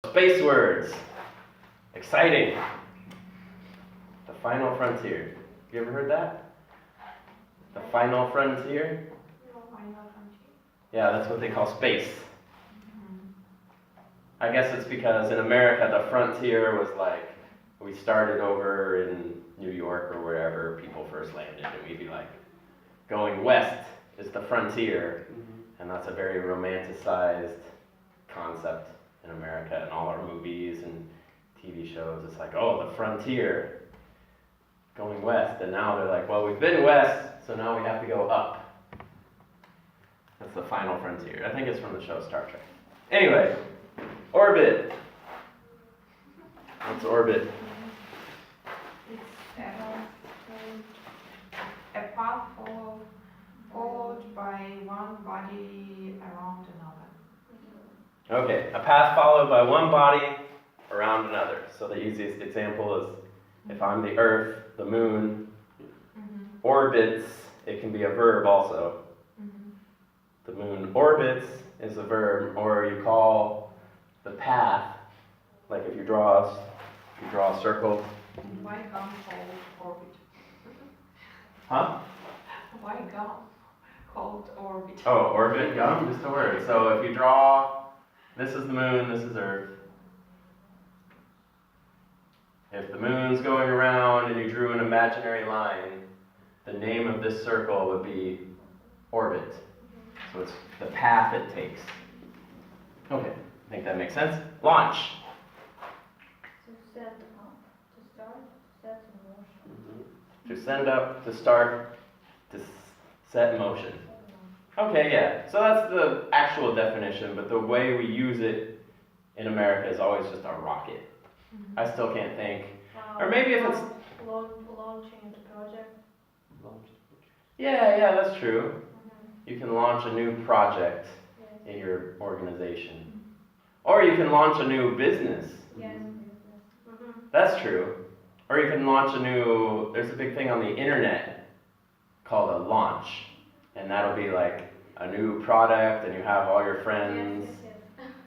Space words. Exciting. The final frontier. You ever heard that? The final frontier? Yeah, that's what they call space. I guess it's because in America the frontier was like, we started over in New York or wherever people first landed, and we'd be like, going west is the frontier, and that's a very romanticized concept in America and all our movies and TV shows. It's like, oh, the frontier, going west, and now they're like, well, we've been west, so now we have to go up. That's the final frontier. I think it's from the show Star Trek. Anyway, orbit. What's orbit? It's a path followed by one body around another. Okay, a path followed by one body around another. So the easiest example is if I'm the Earth, the moon orbits, it can be a verb also. The moon orbits is a verb, or you call the path, like if you draw a circle. Why gum called orbit? Huh? Why gum called orbit? Oh, orbit, gum, just a word. So if you draw, this is the moon, this is Earth. If the moon's going around and you drew an imaginary line, the name of this circle would be orbit. So it's the path it takes. Okay, I think that makes sense. Launch. To set up, to start, set in motion. To send up, to start, to set in motion. Okay, yeah. So that's the actual definition, but the way we use it in America is always just a rocket. I still can't think. Or maybe if it's... Launching the project. Yeah, that's true. You can launch a new project in your organization. Or you can launch a new business. Yes. That's true. Or you can launch there's a big thing on the internet called a launch. And that'll be like a new product, and you have all your friends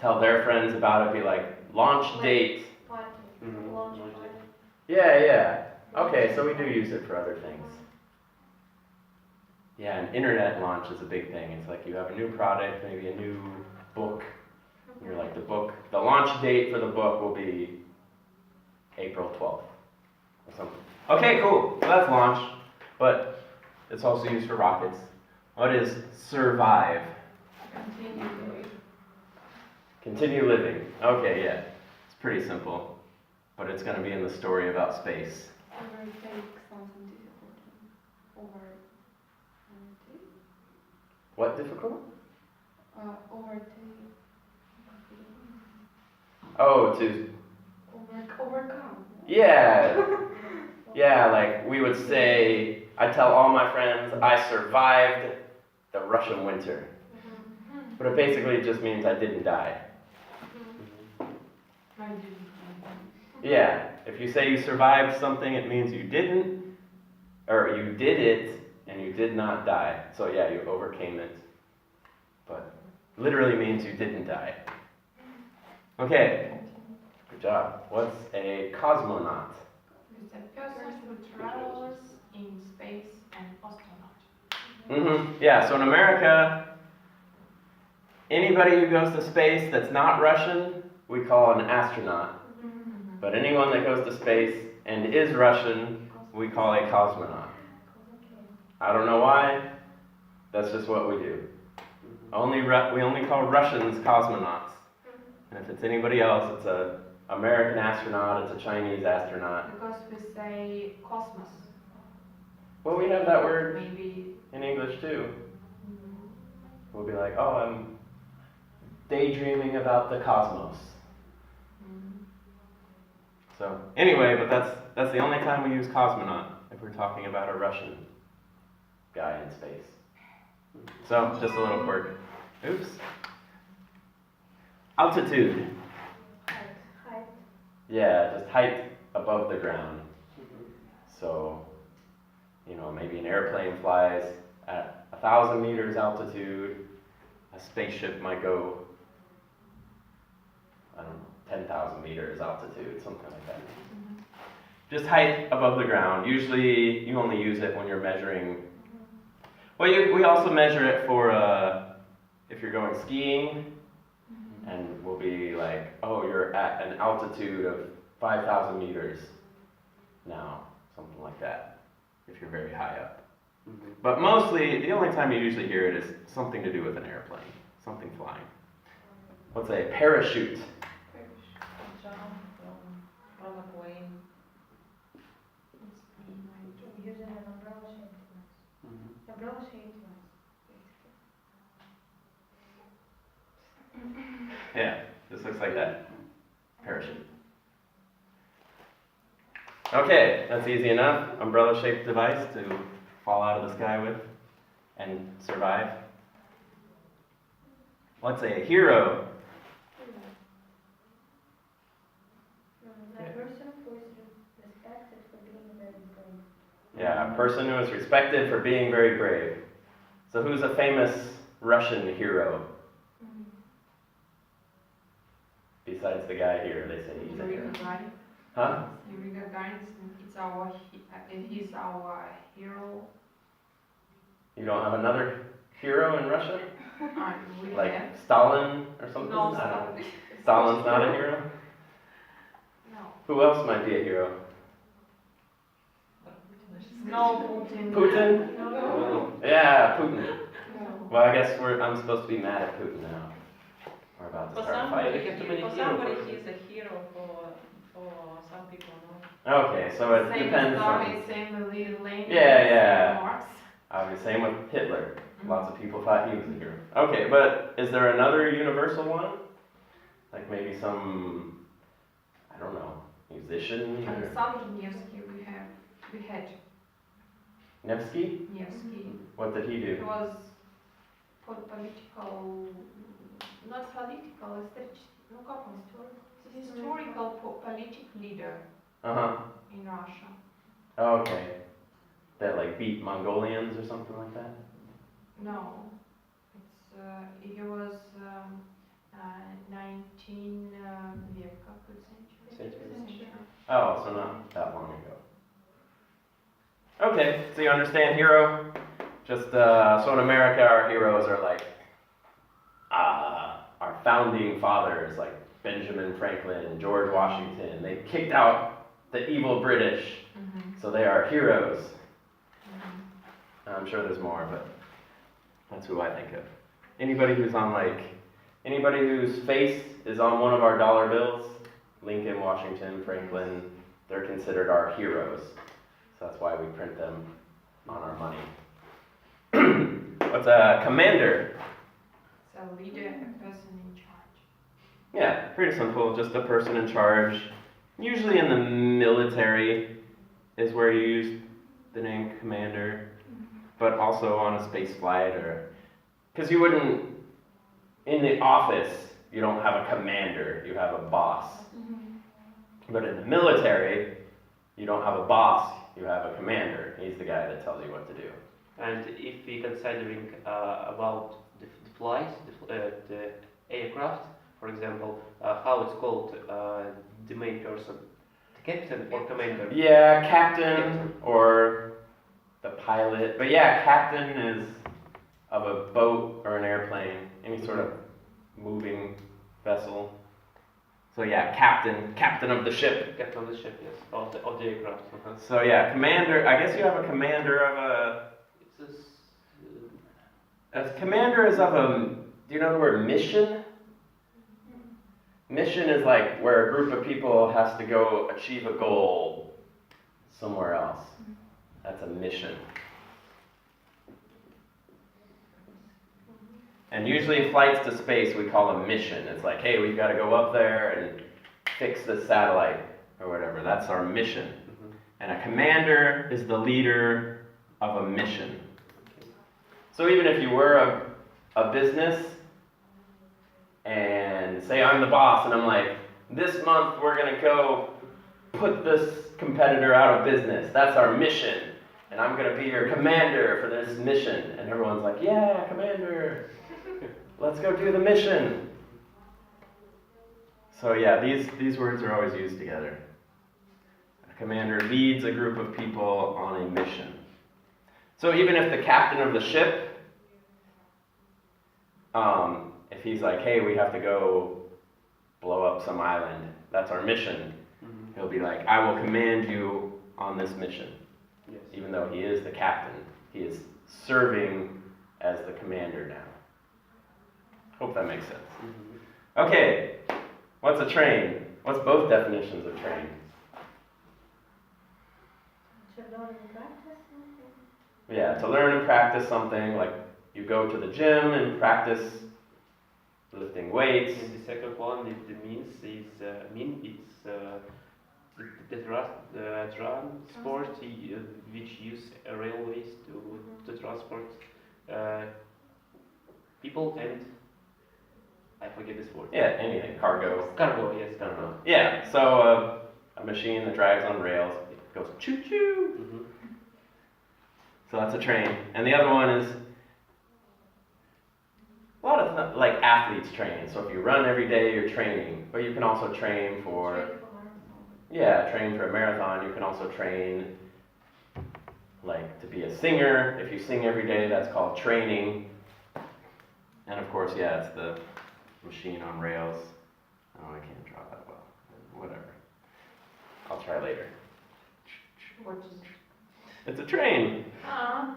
tell their friends about it, be like, launch date. Party. Launch party. Yeah. Okay, so we do use it for other things. Yeah, an internet launch is a big thing. It's like you have a new product, maybe a new book. You're like, the launch date for the book will be April 12th or something. Okay, cool. So that's launch, but it's also used for rockets. What is survive? Continue living. Okay, yeah. It's pretty simple, but it's going to be in the story about space. Overtake something difficult. What difficult? Overtake. Oh, to... Overcome. Yeah, like we would say, I tell all my friends I survived the Russian winter. But it basically just means I didn't die. Yeah, if you say you survived something, it means you didn't, or you did it and you did not die. So yeah, you overcame it. But literally means you didn't die. Okay, good job. What's a cosmonaut? It's a person who travels in space and astronaut. Yeah, so in America, anybody who goes to space that's not Russian, we call an astronaut. But anyone that goes to space and is Russian, we call a cosmonaut. I don't know why, that's just what we do. We only call Russians cosmonauts. And if it's anybody else, it's an American astronaut, it's a Chinese astronaut. Because we say cosmos. Well, we have that word Maybe. in English too. We'll be like, oh, I'm daydreaming about the cosmos. So anyway, but that's the only time we use cosmonaut, if we're talking about a Russian guy in space. So just a little quirk. Oops. Altitude. Height. Yeah, just height above the ground. So, maybe an airplane flies at 1,000 meters altitude. A spaceship might go, I don't know, 10,000 meters altitude, something like that. Just height above the ground. Usually you only use it when you're measuring. Well, we also measure it for if you're going skiing, and we'll be like, oh, you're at an altitude of 5,000 meters now, something like that, if you're very high up. But mostly, the only time you usually hear it is something to do with an airplane, something flying. Let's say parachute. Jump from a plane. Using an umbrella shaped device. Umbrella shaped device, Yeah, this looks like that. Parachute. Okay, that's easy enough. Umbrella-shaped device to fall out of the sky with and survive. Let's say a hero. A person who is respected for being very brave. Yeah, a person who is respected for being very brave. So who's a famous Russian hero? Besides the guy here, they say he's a hero. Huh? Yuri Gagarin, he's our hero. You don't have another hero in Russia? We Like have. Stalin or something? No, I don't know. Stalin. Stalin's not a hero? No. Who else might be a hero? No, Putin. Putin? No. Yeah, Putin. No. Well, I guess I'm supposed to be mad at Putin now. We're about to For start somebody, fighting. he's a hero. For some people, no. Okay, so it Same depends Stalin, on... same Lenin. Yeah. Same Marx. Obviously, same with Hitler. Lots of people thought he was a hero. Okay, but is there another universal one? Like maybe some, I don't know, musician? Or... Alexander Nevsky we had Nevsky? Nevsky. What did he He do? was political, not political, historical political leader Uh-huh. in Russia. Okay. That like beat Mongolians or something like that? No, he was 19 века, good century. Oh, so not that long ago. Okay, so you understand hero? Just, so in America our heroes are like, our founding fathers, like Benjamin Franklin, George Washington. They kicked out the evil British, so they are heroes. I'm sure there's more, but that's who I think of. Anybody whose face is on one of our dollar bills, Lincoln, Washington, Franklin, they're considered our heroes. So that's why we print them on our money. What's a commander? So leader, a person in charge. Yeah, pretty simple, just a person in charge. Usually in the military is where you use the name commander, but also on a space flight or, because you wouldn't, in the office, you don't have a commander, you have a boss. But in the military, you don't have a boss, you have a commander. He's the guy that tells you what to do. And if we considering about the flight, the aircraft, for example, how it's called, the main person, the captain or commander? Yeah, captain or the pilot. But yeah, captain is of a boat or an airplane, any sort of moving vessel. So yeah, captain of the ship. Captain of the ship, yes, of the aircraft. So yeah, commander, I guess you have a commander of a... A commander is of a... Do you know the word mission? Mission is like where a group of people has to go achieve a goal somewhere else. That's a mission. And usually flights to space we call a mission. It's like, hey, we've got to go up there and fix the satellite or whatever. That's our mission. And a commander is the leader of a mission. So even if you were a business and say I'm the boss and I'm like, this month we're going to go put this competitor out of business. That's our mission. And I'm going to be your commander for this mission. And everyone's like, yeah, commander. Let's go do the mission. So yeah, these words are always used together. A commander leads a group of people on a mission. So even if the captain of the ship, if he's like, hey, we have to go blow up some island, that's our mission, he'll be like, I will command you on this mission. Yes. Even though he is the captain, he is serving as the commander now. Hope that makes sense. Okay, what's a train? What's both definitions of train? To learn and practice something. Yeah, to learn and practice something, like you go to the gym and practice lifting weights. And the second one, it means is it's the transport which use railways to transport people and I forget this word. Yeah, anything, cargo. Cargo, yes, cargo. Yeah, so a machine that drives on rails, it goes choo-choo. Mm-hmm. So that's a train. And the other one is a lot of like athletes train. So if you run every day, you're training. But you can also train for, train for a marathon. You can also train like to be a singer. If you sing every day, that's called training. And of course, yeah, it's the machine on rails. Oh, I can't draw that well. Whatever. I'll try later. What is it? It's a train. Ah.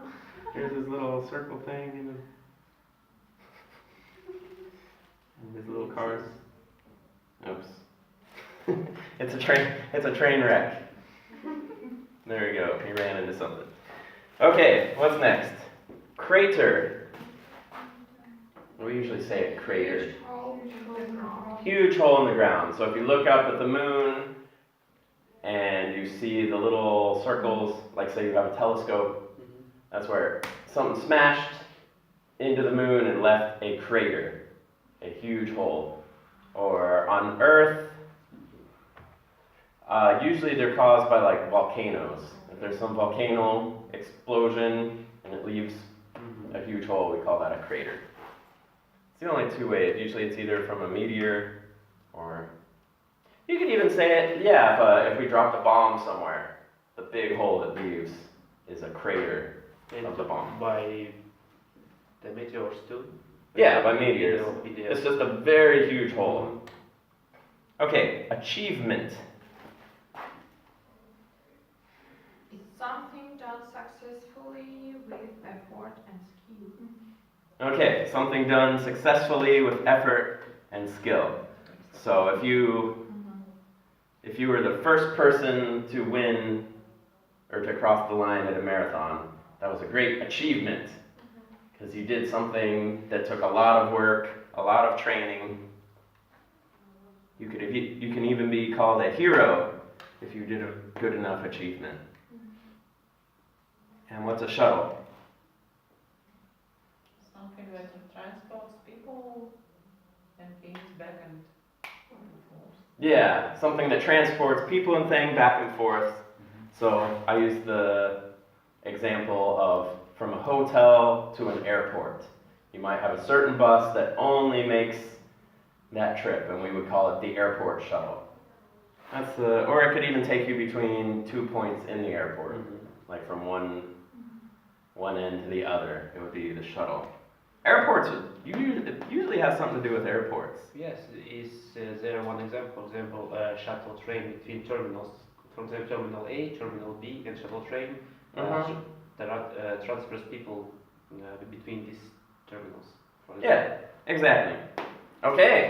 Here's this little circle thing and these little cars. Oops. It's a train. It's a train wreck. There you go. He ran into something. Okay, what's next? Crater. We usually say a crater. Huge hole in the ground. So if you look up at the moon and you see the little circles, like say you have a telescope, that's where something smashed into the moon and left a crater, a huge hole. Or on Earth, usually they're caused by like volcanoes. If there's some volcano explosion and it leaves a huge hole, we call that a crater. It's the only two ways. Usually it's either from a meteor or you could even say it, if we dropped a bomb somewhere, the big hole it leaves is a crater of the bomb. By the meteors too? Yeah, by meteors. It's just a very huge hole. Okay, achievement. It's something done successfully with effort and skill. Okay, something done successfully with effort and skill. So if you were the first person to win or to cross the line at a marathon, that was a great achievement because you did something that took a lot of work, a lot of training. You can even be called a hero if you did a good enough achievement. And what's a shuttle? Something that transports people and things back and forth. Yeah, something that transports people and things back and forth. So I use the example of from a hotel to an airport. You might have a certain bus that only makes that trip, and we would call it the airport shuttle. Or it could even take you between 2 points in the airport, like from one end to the other. It would be the shuttle. Airports usually has something to do with airports. Yes, is there one example? For example, a shuttle train between terminals, from the terminal A, terminal B, and shuttle train that transfers people between these terminals. Yeah, exactly. Okay.